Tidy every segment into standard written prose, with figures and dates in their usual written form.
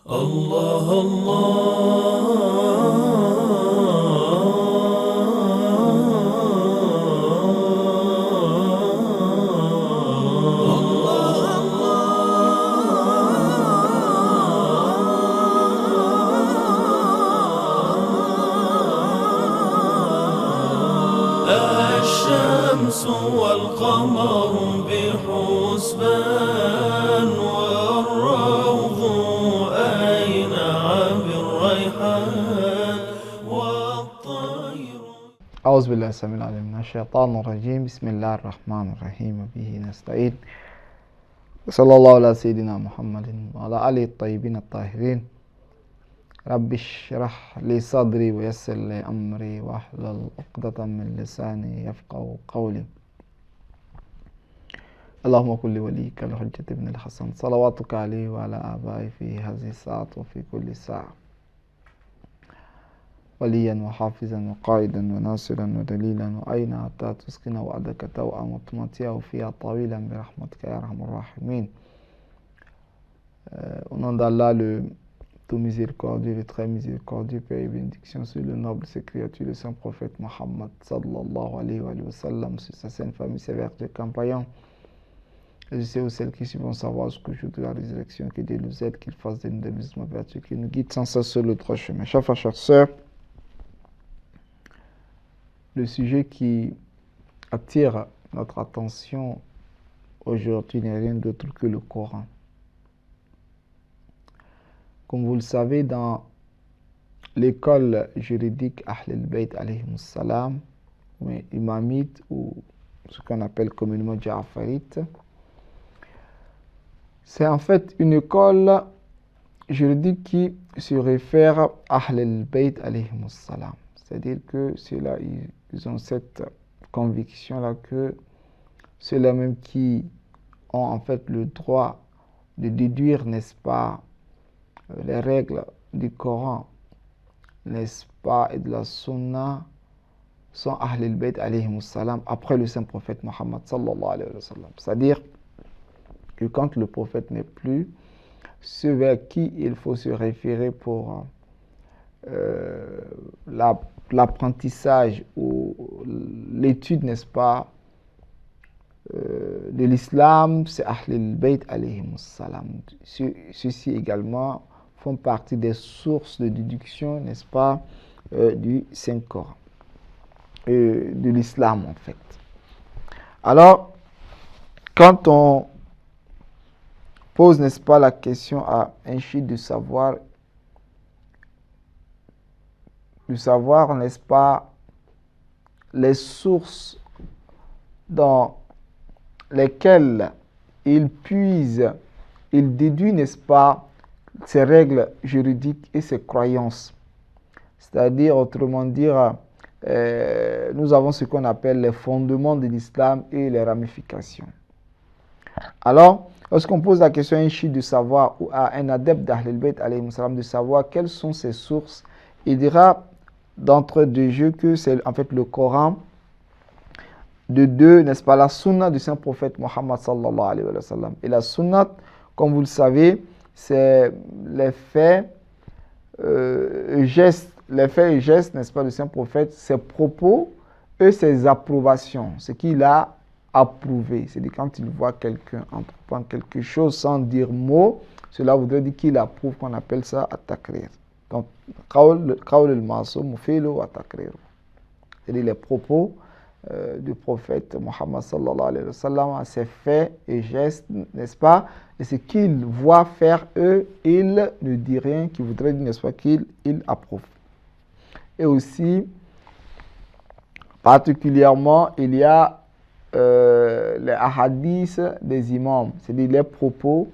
الله الله الشمس والقمر بحسبان والروض أينع بالريحان والطير. أعوذ بالله السميع العليم من الشيطان الرجيم. بسم الله الرحمن الرحيم وبه نستعين. صلى الله على سيدنا محمد وعلى آله الطيبين الطاهرين. رب اشرح لي صدري ويسر لي أمري واحلل عقدة من لساني يفقهوا قولي. اللهم كن لوليك الحجة بن الحسن صلواتك عليه وعلى آبائه في هذه الساعة وفي كل ساعة، وليا وحافظا وقائدا وناصرا ودليلا وأين حتى تسكن وعدك توأا وتمتعه فيها طويلا برحمتك يا أرحم الراحمين. Au nom d'Allah, le tout miséricordieux, le très miséricordieux, Père et bénédiction sur le noble ses créatures, le saint prophète Mohammed sallallahu alayhi wa sallam, sur sa sainte famille, ses vertus compagnons. Et je sais où celles qui suivent savoir jusqu'au jour de la résurrection, que Dieu nous aide, qu'il fasse de nous des musulmans vertueux, qu'il nous guide sans cesse sur le droit chemin. Chers frères, chères sœurs, le sujet qui attire notre attention aujourd'hui n'est rien d'autre que le Coran. Comme vous le savez, dans l'école juridique Ahl al-Bayt alayhimus salam, ou imamite, ou ce qu'on appelle communément Ja'farite, c'est en fait une école juridique qui se réfère à Ahl al-Bayt alayhimus salam. C'est-à-dire que ceux-là, ils ont cette conviction-là que ceux-là même qui ont en fait le droit de déduire, n'est-ce pas, les règles du Coran, n'est-ce pas, et de la Sunna, sont Ahl al-Bayt alayhimus salam après le saint prophète Mohammed sallallahu alayhi wa sallam. C'est-à-dire que quand le prophète n'est plus, ceux vers qui il faut se référer pour l'apprentissage ou l'étude, n'est-ce pas, de l'islam, c'est Ahl al-Bayt alayhimus salam. Ceux-ci également font partie des sources de déduction, n'est-ce pas, du Saint-Coran, de l'islam en fait. Alors, quand on pose, n'est-ce pas, la question à un chiite de savoir, n'est-ce pas, les sources dans lesquelles il puise, il déduit, n'est-ce pas, ses règles juridiques et ses croyances. C'est-à-dire, autrement dire, nous avons ce qu'on appelle les fondements de l'islam et les ramifications. Alors, lorsqu'on pose la question à un chiite de savoir, ou à un adepte d'Ahl al-Bayt alayhi salam de savoir quelles sont ses sources, il dira d'entre deux jeux que c'est en fait le Coran, de deux, n'est-ce pas, la sunna du saint prophète Mohammed sallallahu alayhi wa sallam. Et la sunna, comme vous le savez, c'est les faits, gestes, n'est-ce pas, du saint prophète, ses propos et ses approbations, ce qu'il a approuvé. C'est-à-dire quand il voit quelqu'un entreprendre quelque chose sans dire mot, cela voudrait dire qu'il approuve, qu'on appelle ça at-takrir. Donc, qawl al-ma'soum fi'lu wa takrir. C'est-à-dire les propos du prophète Mohammed sallallahu alayhi wa sallam, ses faits et gestes, n'est-ce pas, et ce qu'il voit faire eux, il ne dit rien qui voudrait dire, n'est-ce pas, qu'il approuve. Et aussi, particulièrement, il y a les hadiths des imams, c'est-à-dire les propos,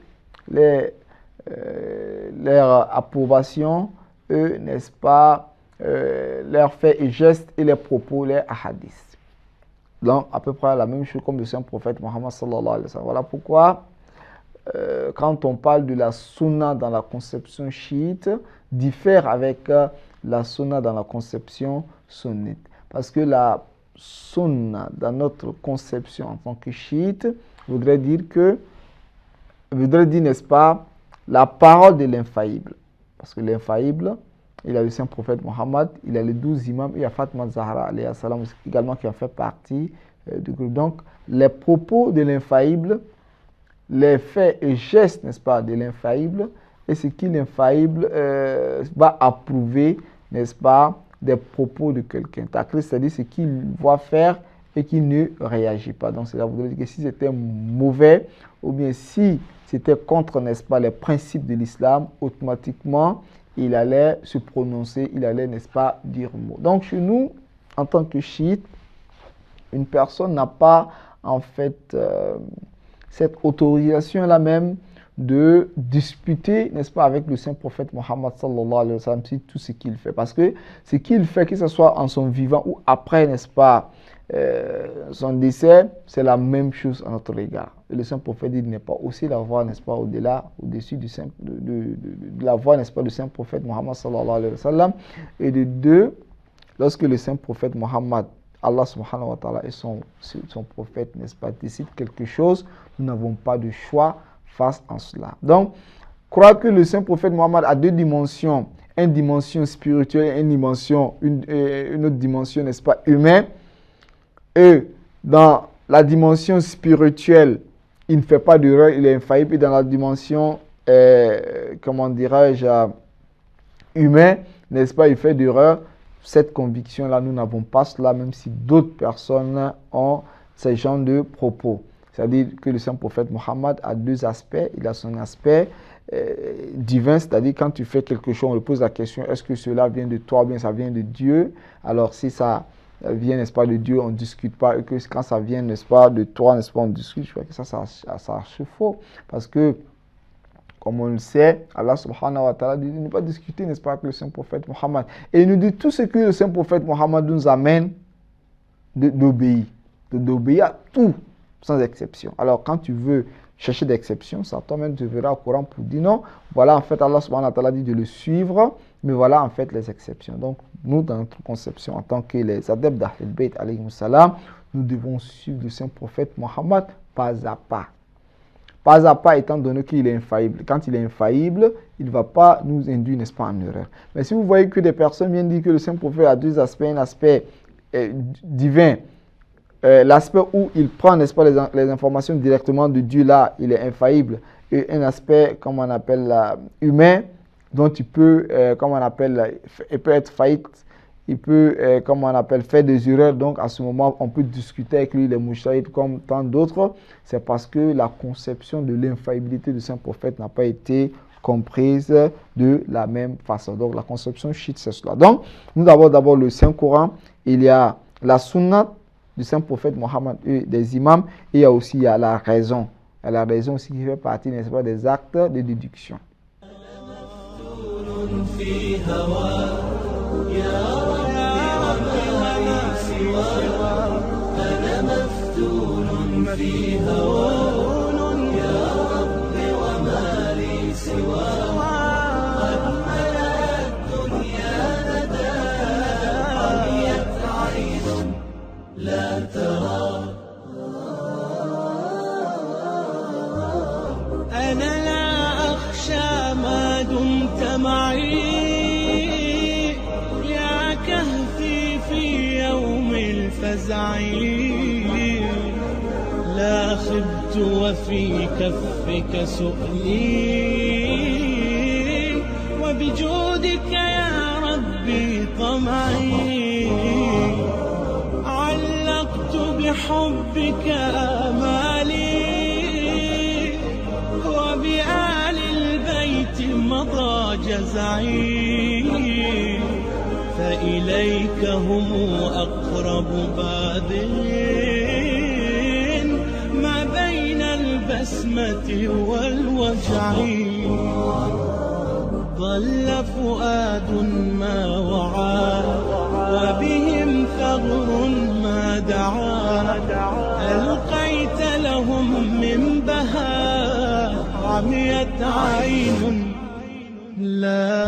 leur approbation, eux, n'est-ce pas, leurs faits et gestes et les propos, les hadiths. Donc, à peu près la même chose comme le saint prophète Mohammed sallallahu alayhi wa sallam. Voilà pourquoi, quand on parle de la sunna dans la conception chiite, diffère avec la sunna dans la conception sunnite. Parce que la sunna dans notre conception en tant que chiite voudrait dire, n'est-ce pas, la parole de l'infaillible. Parce que l'infaillible, il a le saint prophète Mohammed, il a les 12 imams, il y a Fatima Zahra alayhi salam également qui en fait partie du groupe. Donc, les propos de l'infaillible, les faits et gestes, n'est-ce pas, de l'infaillible, et ce qui l'infaillible va approuver, n'est-ce pas, des propos de quelqu'un. Taqlid, c'est-à-dire ce qu'il voit faire et qui ne réagit pas. Donc, cela voudrait dire que si c'était mauvais, ou bien si c'était contre, n'est-ce pas, les principes de l'islam, automatiquement, il allait se prononcer, il allait, n'est-ce pas, dire mot. Donc, chez nous, en tant que chiite, une personne n'a pas, en fait, cette autorisation-là même de disputer, n'est-ce pas, avec le saint prophète Mohammed sallallahu alayhi wa sallam, tout ce qu'il fait. Parce que ce qu'il fait, que ce soit en son vivant ou après, n'est-ce pas, son décès, c'est la même chose à notre égard. Et le saint prophète dit, il n'est pas aussi la voix, n'est-ce pas, au-delà, au-dessus de la voix, n'est-ce pas, du saint prophète Mohammed sallallahu alayhi wa sallam. Et de deux, lorsque le saint prophète Mohammed, Allah subhanahu wa ta'ala et son prophète, n'est-ce pas, décide quelque chose, nous n'avons pas de choix face à cela. Donc, croire que le saint prophète Mohammed a deux dimensions, une dimension spirituelle et une autre dimension, n'est-ce pas, humaine. Et dans la dimension spirituelle, il ne fait pas d'erreur, il est infaillible. Et dans la dimension, comment dirais-je, humaine, n'est-ce pas, il fait d'erreur. Cette conviction-là, nous n'avons pas cela, même si d'autres personnes ont ce genre de propos. C'est-à-dire que le saint prophète Mohammed a deux aspects. Il a son aspect divin, c'est-à-dire quand tu fais quelque chose, on lui pose la question, est-ce que cela vient de toi ou bien ça vient de Dieu? Alors si ça vient, n'est-ce pas, de Dieu, on ne discute pas. Et que quand ça vient, n'est-ce pas, de toi, n'est-ce pas, on discute. Je crois que ça c'est faux. Parce que, comme on le sait, Allah subhanahu wa ta'ala dit de ne pas discuter, n'est-ce pas, avec le saint prophète Mohammed. Et il nous dit tout ce que le saint prophète Mohammed nous amène d'obéir. D'obéir à tout, sans exception. Alors, quand tu veux chercher d'exception, ça toi-même tu verras au Coran pour dire non. Voilà, en fait, Allah subhanahu wa ta'ala dit de le suivre, mais voilà, en fait, les exceptions. Donc, nous, dans notre conception, en tant que les adeptes d'Ahl al-Bayt, alayhi salam, nous devons suivre le saint prophète Mohammed pas à pas. Pas à pas, étant donné qu'il est infaillible. Quand il est infaillible, il ne va pas nous induire, n'est-ce pas, en erreur. Mais si vous voyez que des personnes viennent dire que le saint prophète a deux aspects, un aspect divin, l'aspect où il prend, n'est-ce pas, les informations directement de Dieu, là, il est infaillible, et un aspect, comme on appelle, humain, dont il peut, comme on appelle, il peut être faillite, il peut, comme on appelle, faire des erreurs. Donc, à ce moment, on peut discuter avec lui, les mouchaïds, comme tant d'autres. C'est parce que la conception de l'infaillibilité du saint prophète n'a pas été comprise de la même façon. Donc, la conception chiite, c'est cela. Donc, nous avons d'abord le Saint-Coran, il y a la sunna du saint prophète Mohammed et des imams, et il y a aussi la raison. Et la raison aussi qui fait partie, n'est-ce pas, des actes de déduction. أنا لا أخشى ما دمت معي يا كهفي في يوم الفزع لا خبت وفي كفك سؤلي وبجودك يا ربي طمعي علقت بحبك آمالي وبآل البيت مضى جزعي فإليك هم أقرب باد ما بين البسمة والوجع ضل فؤاد ما وعى وبهم ثغر ما دعا ألقيت لهم من بهاء عميت عين لا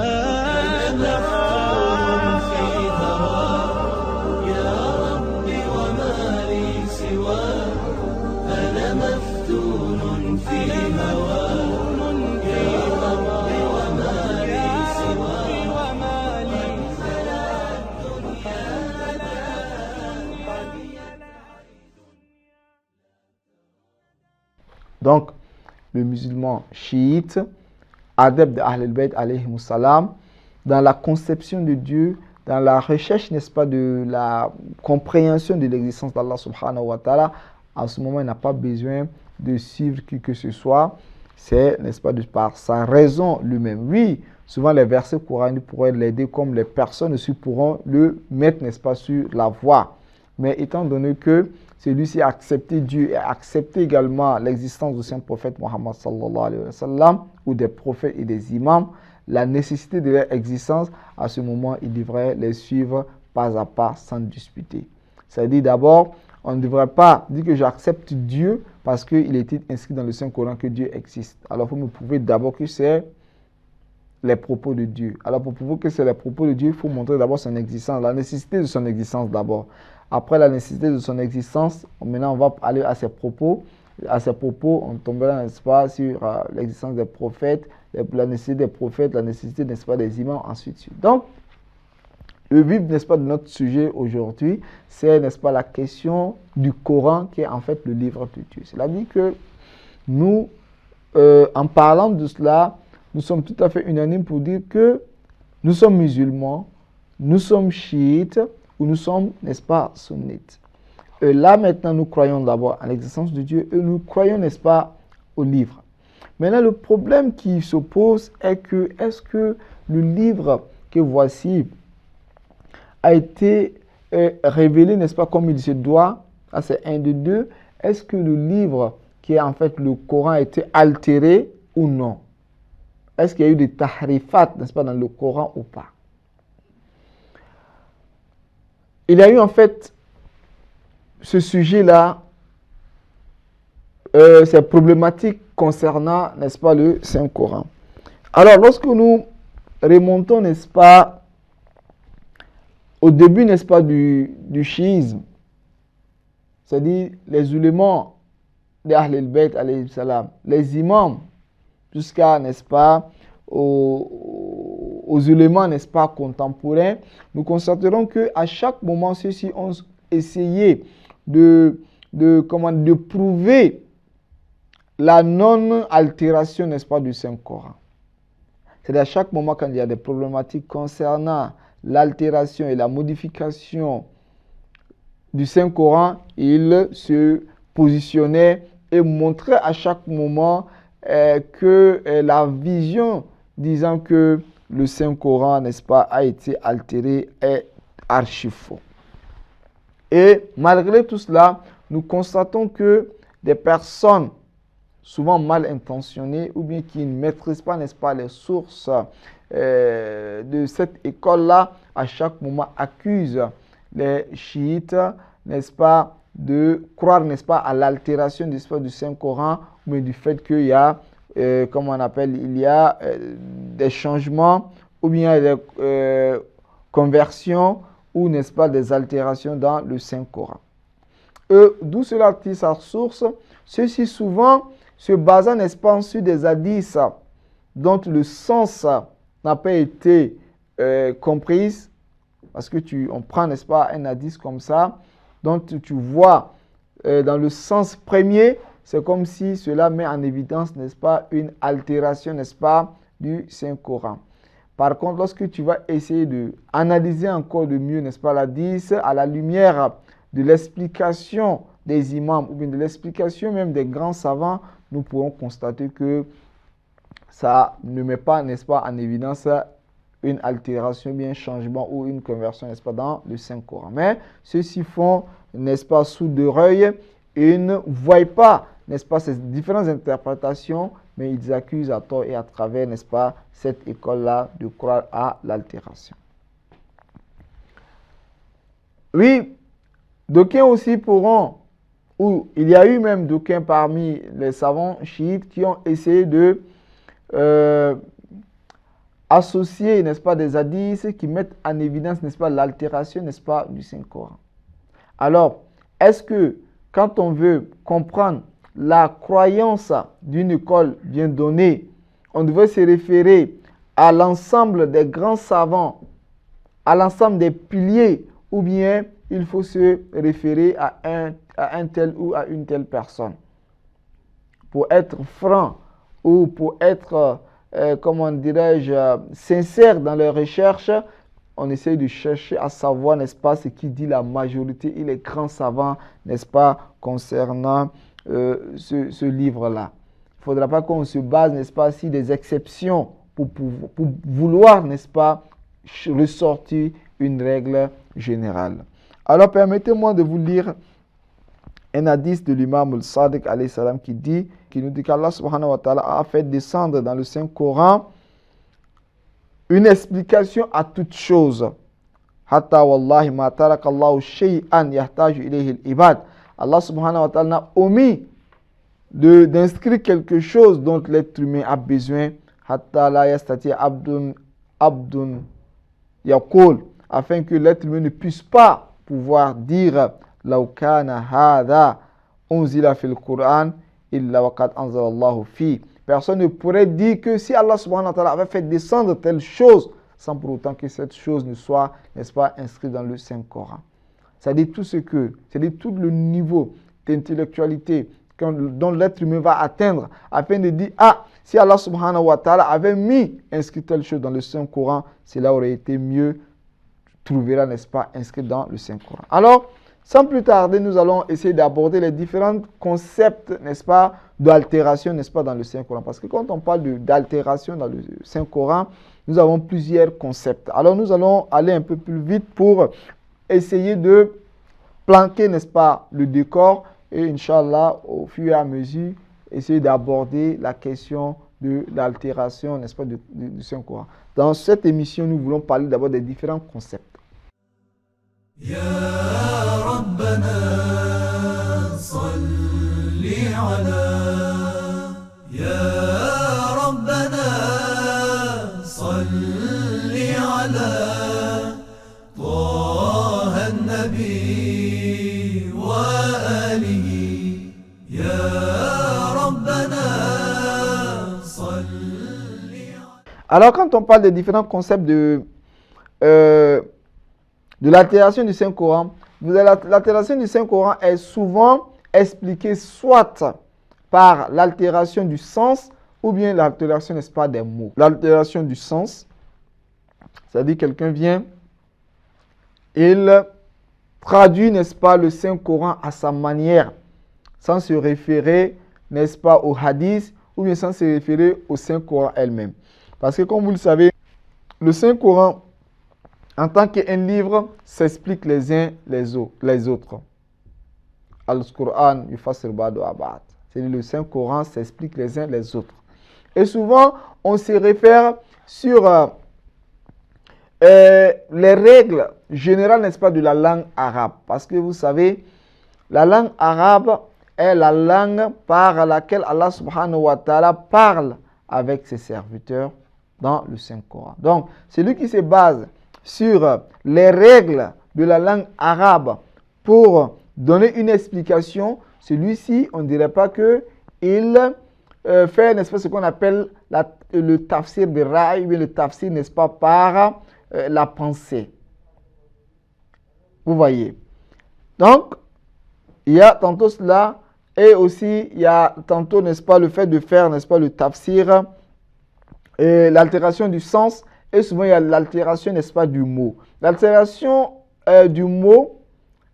تفعل في هواك يا ربي وما لي سواك أنا مفتون في هواك يا ربي وما لي سواك Donc, le musulman chiite, adepte d'Ahl al-Bayt alayhimus salam, dans la conception de Dieu, dans la recherche, n'est-ce pas, de la compréhension de l'existence d'Allah subhanahu wa ta'ala, à ce moment, il n'a pas besoin de suivre qui que ce soit. C'est, n'est-ce pas, de par sa raison lui-même. Oui, souvent les versets coraniques pourraient l'aider, comme les personnes aussi pourront le mettre, n'est-ce pas, sur la voie. Mais étant donné que celui-ci a accepté Dieu et a accepté également l'existence du saint prophète Mohammed sallallahu alayhi wa sallam, ou des prophètes et des imams, la nécessité de leur existence, à ce moment, il devrait les suivre pas à pas sans disputer. C'est-à-dire d'abord, on ne devrait pas dire que j'accepte Dieu parce qu'il était inscrit dans le Saint-Coran que Dieu existe. Alors, il faut me prouver d'abord que c'est les propos de Dieu. Alors, pour prouver que c'est les propos de Dieu, il faut montrer d'abord son existence, la nécessité de son existence d'abord. Après la nécessité de son existence, maintenant, on va aller à ses propos. À ces propos, on tombera, n'est-ce pas, sur l'existence des prophètes, la nécessité des prophètes, la nécessité, n'est-ce pas, des imams, ainsi de suite. Donc, le vif, n'est-ce pas, de notre sujet aujourd'hui, c'est, n'est-ce pas, la question du Coran qui est en fait le livre de Dieu. C'est-à-dire que nous, en parlant de cela, nous sommes tout à fait unanimes pour dire que nous sommes musulmans, nous sommes chiites ou nous sommes, n'est-ce pas, sunnites. Là, maintenant, nous croyons d'abord à l'existence de Dieu et nous croyons, n'est-ce pas, au livre. Maintenant, le problème qui se pose est que, est-ce que le livre que voici a été révélé, n'est-ce pas, comme il se doit, ça c'est un de deux, est-ce que le livre qui est en fait le Coran a été altéré ou non? Est-ce qu'il y a eu des tahrifat, n'est-ce pas, dans le Coran ou pas? Il y a eu en fait ce sujet-là, ces problématiques concernant, n'est-ce pas, le Saint-Coran. Alors, lorsque nous remontons, n'est-ce pas, au début, n'est-ce pas, du chiisme, c'est-à-dire les ulémas d'Ahl al-Bayt, alayhi salam, les imams, jusqu'à, n'est-ce pas, aux ulémas, n'est-ce pas, contemporains, nous constaterons qu'à chaque moment, ceux-ci ont essayé de prouver la non-altération, n'est-ce pas, du Saint-Coran. C'est-à-dire à chaque moment quand il y a des problématiques concernant l'altération et la modification du Saint-Coran, il se positionnait et montrait à chaque moment que la vision disant que le Saint-Coran, n'est-ce pas, a été altéré est archi faux. Et malgré tout cela, nous constatons que des personnes souvent mal intentionnées ou bien qui ne maîtrisent pas, n'est-ce pas, les sources de cette école-là, à chaque moment accusent les chiites, n'est-ce pas, de croire, n'est-ce pas, à l'altération du Saint-Coran, mais du fait qu'il y a, comment on appelle, il y a des changements ou bien des conversions ou, n'est-ce pas, des altérations dans le Saint-Coran. D'où cela tire sa source, ceci souvent se basant, n'est-ce pas, sur des hadiths dont le sens n'a pas été compris, parce que on prend, n'est-ce pas, un hadith comme ça, dont tu vois dans le sens premier, c'est comme si cela met en évidence, n'est-ce pas, une altération, n'est-ce pas, du Saint-Coran. Par contre, lorsque tu vas essayer d'analyser encore de mieux, n'est-ce pas, l'hadith, à la lumière de l'explication des imams, ou bien de l'explication même des grands savants, nous pourrons constater que ça ne met pas, n'est-ce pas, en évidence une altération, bien un changement ou une conversion, n'est-ce pas, dans le Saint-Coran. Mais ceux-ci font, n'est-ce pas, sous d'oreille et ne voient pas, n'est-ce pas, ces différentes interprétations, mais ils accusent à tort et à travers, n'est-ce pas, cette école-là de croire à l'altération. Oui, d'aucuns aussi pourront, ou il y a eu même d'aucuns parmi les savants chiites qui ont essayé de associer, n'est-ce pas, des hadiths qui mettent en évidence, n'est-ce pas, l'altération, n'est-ce pas, du Saint-Coran. Alors, est-ce que quand on veut comprendre la croyance d'une école bien donnée, on devrait se référer à l'ensemble des grands savants, à l'ensemble des piliers, ou bien il faut se référer à un tel ou à une telle personne? pour être franc ou pour être, comment dirais-je, sincère dans leurs recherches, on essaie de chercher à savoir, n'est-ce pas, ce qui dit la majorité et les grands savants, n'est-ce pas, concernant ce livre-là. Il ne faudra pas qu'on se base, n'est-ce pas, sur des exceptions pour vouloir, n'est-ce pas, ressortir une règle générale. Alors, permettez-moi de vous lire un hadith de l'imam al-Sadiq alayhi salam qui nous dit qu'Allah subhanahu wa ta'ala a fait descendre dans le Saint-Coran une explication à toute chose. Hatta wallahi ma taraka Allahu shay'an yahtaju ilayhi al-ibad. Allah subhanahu wa ta'ala n'a omis d'inscrire quelque chose dont l'être humain a besoin. Hatta la yastati abdun yaqul, afin que l'être humain ne puisse pas pouvoir dire law kana hadha unzila fil Qur'an illa waqad anzala Allahu fi. Personne ne pourrait dire que si Allah subhanahu wa ta'ala avait fait descendre telle chose, sans pour autant que cette chose ne soit, n'est-ce pas, inscrite dans le Saint-Coran. C'est-à-dire tout le niveau d'intellectualité dont l'être humain va atteindre, afin de dire, si Allah subhanahu wa ta'ala avait inscrit telle chose dans le Saint-Coran, cela aurait été mieux, trouvera, n'est-ce pas, inscrit dans le Saint-Coran. Alors, sans plus tarder, nous allons essayer d'aborder les différents concepts, n'est-ce pas, d'altération, n'est-ce pas, dans le Saint-Coran. Parce que quand on parle d'altération dans le Saint-Coran, nous avons plusieurs concepts. Alors, nous allons aller un peu plus vite pour essayer de planquer, n'est-ce pas, le décor et, Inch'Allah, au fur et à mesure, essayer d'aborder la question de l'altération, n'est-ce pas, du Saint-Coran. Dans cette émission, nous voulons parler d'abord des différents concepts. Ya Rabbana salli ala Ya Rabbana salli ala Taha an-Nabi wa alihi Ya Rabbana salli ala. Alors quand on parle des différents concepts de l'altération du Saint-Coran, l'altération du Saint-Coran est souvent expliquée soit par l'altération du sens ou bien l'altération, n'est-ce pas, des mots. L'altération du sens, c'est-à-dire quelqu'un vient, il traduit, n'est-ce pas, le Saint-Coran à sa manière, sans se référer, n'est-ce pas, au hadith ou bien sans se référer au Saint-Coran elle-même. Parce que comme vous le savez, le Saint-Coran, en tant qu'un livre, s'explique les uns les autres. Al-Qur'an yufassir ba'du abad. C'est-à-dire le Saint-Coran s'explique les uns les autres. Et souvent, on se réfère sur les règles générales, n'est-ce pas, de la langue arabe. Parce que vous savez, la langue arabe est la langue par laquelle Allah subhanahu wa ta'ala parle avec ses serviteurs dans le Saint-Coran. Donc, celui qui se base sur les règles de la langue arabe pour donner une explication, celui-ci, on ne dirait pas qu'il fait, n'est-ce pas, ce qu'on appelle le tafsir de Ra'i, ou le tafsir, n'est-ce pas, par la pensée. Vous voyez. Donc, il y a tantôt cela, et aussi, il y a tantôt, n'est-ce pas, le fait de faire, n'est-ce pas, le tafsir, et l'altération du sens. Et souvent, il y a l'altération, n'est-ce pas, du mot. L'altération du mot,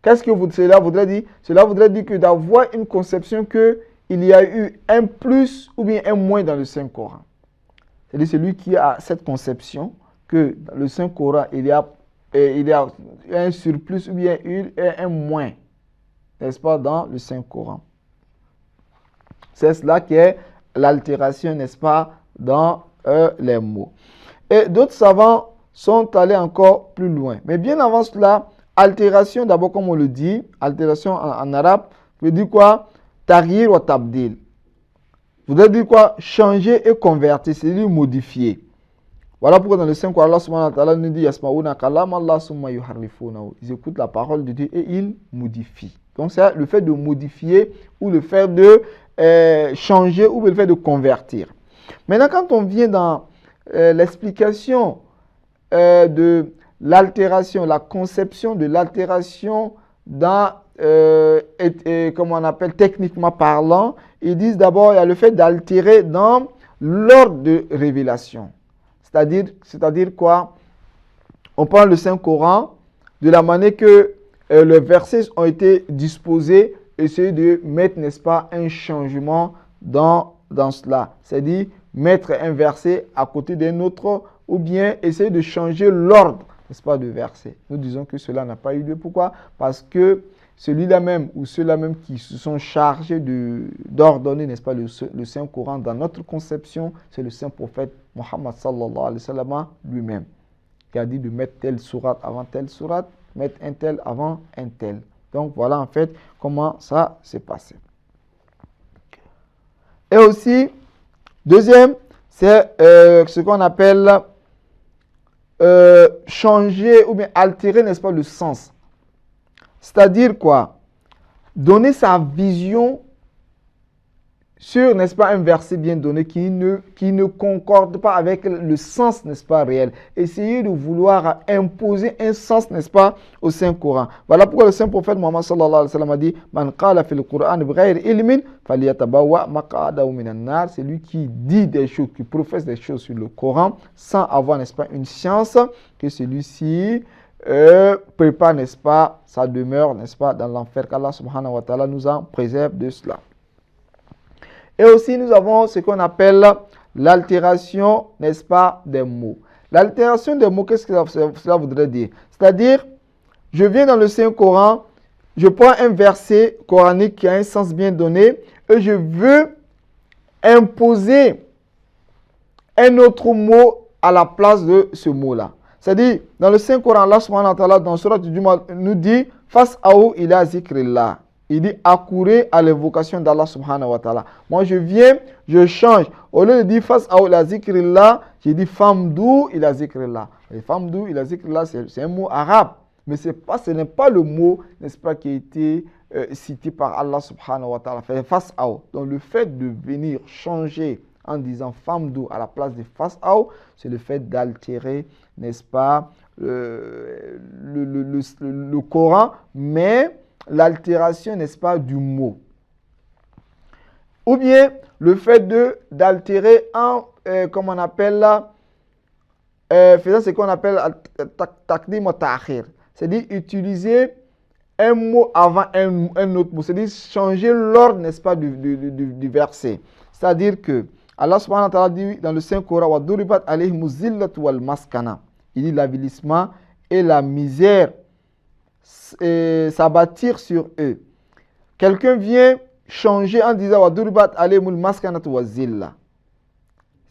qu'est-ce que cela voudrait dire? Cela voudrait dire que d'avoir une conception qu'il y a eu un plus ou bien un moins dans le Saint-Coran. C'est-à-dire celui qui a cette conception que dans le Saint-Coran, il y a un surplus ou bien un moins, n'est-ce pas, dans le Saint-Coran. C'est cela qui est l'altération, n'est-ce pas, dans les mots. Et d'autres savants sont allés encore plus loin. Mais bien avant cela, altération, d'abord comme on le dit, altération en arabe, veut dire quoi? Taghir wa tabdil. Voudrait dire quoi? Changer et convertir, c'est-à-dire modifier. Voilà pourquoi dans le Saint-Coran, Allah subhanahu wa ta'ala nous dit Yasma'una kalam Allah summa yuharrifunahu. Ils écoutent la parole de Dieu et ils modifient. Donc c'est le fait de modifier ou le fait de changer ou le fait de convertir. Maintenant, quand on vient dans l'explication de l'altération, la conception de l'altération comme on appelle techniquement parlant, ils disent d'abord il y a le fait d'altérer dans l'ordre de révélation. C'est-à-dire quoi? On prend le Saint-Coran de la manière que les versets ont été disposés, essayer de mettre, n'est-ce pas, un changement dans cela. C'est-à-dire mettre un verset à côté d'un autre ou bien essayer de changer l'ordre, n'est-ce pas, de verset. Nous disons que cela n'a pas eu lieu. Pourquoi? Parce que celui-là même ou ceux-là même qui se sont chargés d'ordonner, n'est-ce pas, le Saint-Coran dans notre conception, c'est le Saint-Prophète Mohammed sallallahu alayhi wa sallam lui-même, qui a dit de mettre telle sourate avant telle sourate, mettre un tel avant un tel. Donc voilà en fait comment ça s'est passé. Et aussi, deuxième, c'est ce qu'on appelle changer ou bien altérer, n'est-ce pas, le sens. C'est-à-dire quoi? Donner sa vision sur, n'est-ce pas, un verset bien donné qui ne concorde pas avec le sens, n'est-ce pas, réel. Essayer de vouloir imposer un sens, n'est-ce pas, au Saint-Coran. Voilà pourquoi le Saint-Prophète Mohammed sallallahu alayhi wa sallam a dit « Man qala fil Qur'an b'ghayri ilmin faliyatabawa maq'adahu minan nar » C'est lui qui dit des choses, qui professe des choses sur le Coran sans avoir, n'est-ce pas, une science, que celui-ci prépare, n'est-ce pas, sa demeure, n'est-ce pas, dans l'enfer, qu'Allah subhanahu wa ta'ala nous en préserve de cela. Et aussi, nous avons ce qu'on appelle l'altération, n'est-ce pas, des mots. L'altération des mots, qu'est-ce que cela voudrait dire? C'est-à-dire, je viens dans le Saint-Coran, je prends un verset coranique qui a un sens bien donné et je veux imposer un autre mot à la place de ce mot-là. C'est-à-dire, dans le Saint-Coran, Allah subhanahu wa ta'ala, dans Surat al-Jumu'ah, nous dit « Fas'aou ila zikrillah ». Il dit accourez à l'invocation d'Allah subhanahu wa ta'ala. Moi je viens, je change. Au lieu de dire fas'aou ila zikrillah, j'ai dit famdou ila zikrillah. Et famdou ila zikrillah, c'est un mot arabe. Mais ce n'est pas le mot, n'est-ce pas, qui a été cité par Allah subhanahu wa ta'ala. Fas'aou. Donc le fait de venir changer en disant famdou à la place de fas'aou, c'est le fait d'altérer, n'est-ce pas, le Coran, mais l'altération, n'est-ce pas, du mot. Ou bien le fait d'altérer en, comme on appelle là, faisant ce qu'on appelle taqdim wa ta'khir. C'est-à-dire utiliser un mot avant un autre mot. C'est-à-dire changer l'ordre, n'est-ce pas, du verset. C'est-à-dire que Allah subhanahu wa ta'ala dit dans le Saint-Coran wa duribat alayhimu zillatu wal maskana. Il dit l'avilissement et la misère s'abattir sur eux. Quelqu'un vient changer en disant Wadurbat alayhimul maskanatu wa zilla.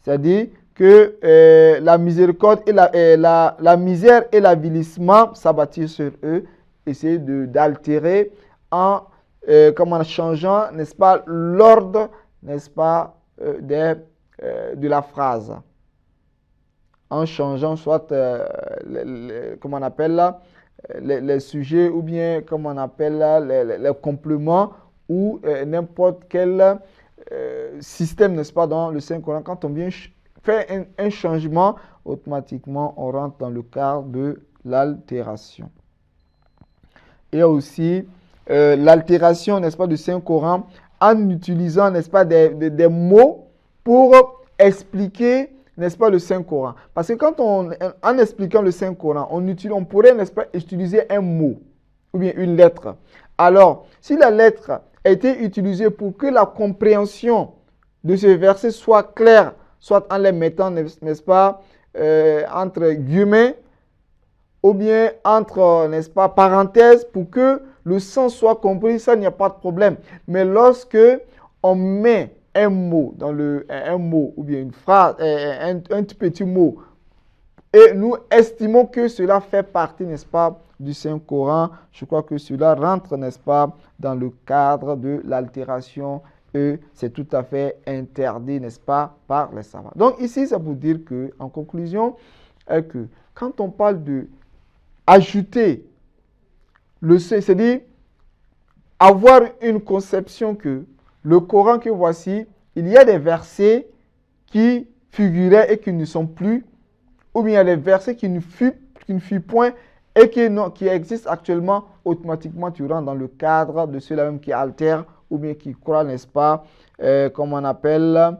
C'est-à-dire que la miséricorde et la misère et l'avilissement s'abattir sur eux. Essayer d'altérer en changeant, n'est-ce pas, l'ordre, n'est-ce pas, de la phrase. En changeant soit, comment on appelle là, les sujets ou bien, comme on appelle là, les compléments ou n'importe quel système, n'est-ce pas, dans le Saint-Coran. Quand on vient faire un changement, automatiquement, on rentre dans le cadre de l'altération. Et aussi, l'altération, n'est-ce pas, du Saint-Coran en utilisant, n'est-ce pas, des mots pour expliquer, n'est-ce pas, le Saint-Coran. Parce que quand en expliquant le Saint-Coran, on pourrait, n'est-ce pas, utiliser un mot ou bien une lettre. Alors, si la lettre a été utilisée pour que la compréhension de ce verset soit claire, soit en les mettant, n'est-ce pas, entre guillemets, ou bien entre, n'est-ce pas, parenthèses, pour que le sens soit compris, ça, il n'y a pas de problème. Mais lorsque on met un mot dans un mot ou bien une phrase, un tout petit mot, et nous estimons que cela fait partie, n'est-ce pas, du Saint-Coran, je crois que cela rentre, n'est-ce pas, dans le cadre de l'altération et c'est tout à fait interdit, n'est-ce pas, par les savants. Donc ici, ça veut dire que, en conclusion, que quand on parle de ajouter c'est-à-dire avoir une conception que le Coran que voici, il y a des versets qui figuraient et qui ne sont plus, ou bien il y a des versets qui ne furent point et qui existent actuellement automatiquement tu rentres dans le cadre de ceux-là même qui altèrent ou bien qui croient, n'est-ce pas, comme on appelle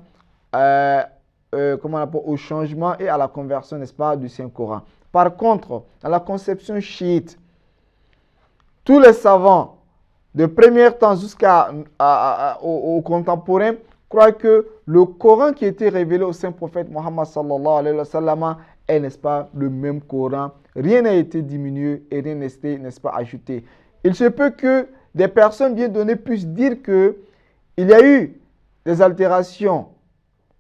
au changement et à la conversion, n'est-ce pas, du Saint-Coran. Par contre, dans la conception chiite, tous les savants, de premier temps jusqu'aux contemporains, croient que le Coran qui était révélé au Saint-Prophète Mohammed sallallahu alayhi wa sallam est, n'est-ce pas, le même Coran. Rien n'a été diminué et rien n'a été, n'est-ce pas, ajouté. Il se peut que des personnes bien données puissent dire qu'il y a eu des altérations,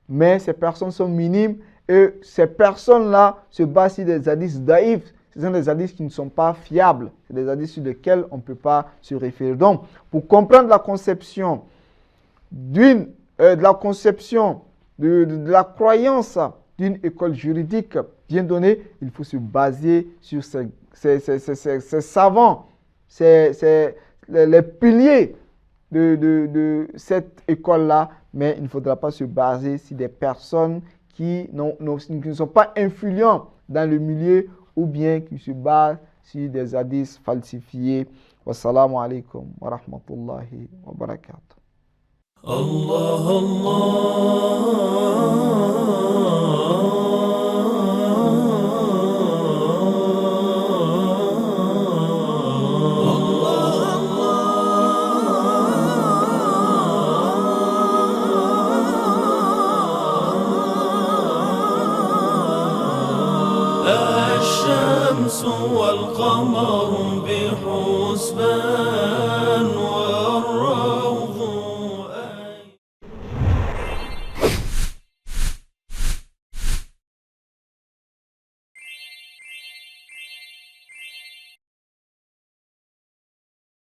mais ces personnes sont minimes et ces personnes-là se basent sur des hadiths daïfs. Ce sont des hadiths qui ne sont pas fiables. C'est des hadiths sur lesquels on ne peut pas se référer. Donc, pour comprendre la conception de la croyance d'une école juridique bien donnée, il faut se baser sur ces savants, les piliers de cette école-là, mais il ne faudra pas se baser sur des personnes qui ne sont pas influents dans le milieu ou bien qui se basent sur des hadiths falsifiés. Wassalamu alaikum wa rahmatullahi wa barakatuh. Allah, Allah.